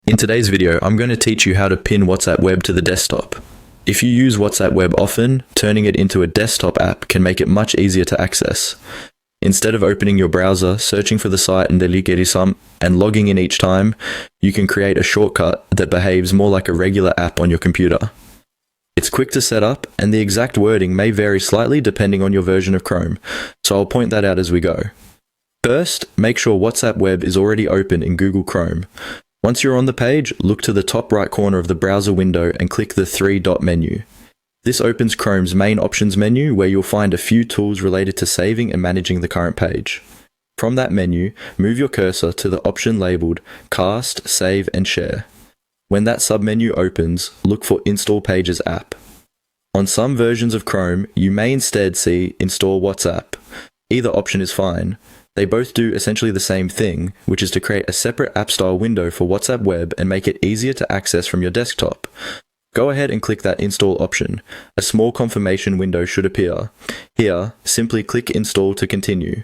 In today's video, I'm going to teach you how to pin WhatsApp Web to the desktop. If you use WhatsApp Web often, turning it into a desktop app can make it much easier to access. Instead of opening your browser, searching for the site in the Ligerisam, and logging in each time, you can create a shortcut that behaves more like a regular app on your computer. It's quick to set up, and the exact wording may vary slightly depending on your version of Chrome, so I'll point that out as we go. First, make sure WhatsApp Web is already open in Google Chrome. Once you're on the page, look to the top right corner of the browser window and click the three-dot menu. This opens Chrome's main options menu, where you'll find a few tools related to saving and managing the current page. From that menu, move your cursor to the option labelled Cast, Save and Share. When that submenu opens, look for Install Pages app. On some versions of Chrome, you may instead see Install WhatsApp. Either option is fine. They both do essentially the same thing, which is to create a separate app-style window for WhatsApp Web and make it easier to access from your desktop. Go ahead and click that Install option. A small confirmation window should appear. Here, simply click Install to continue.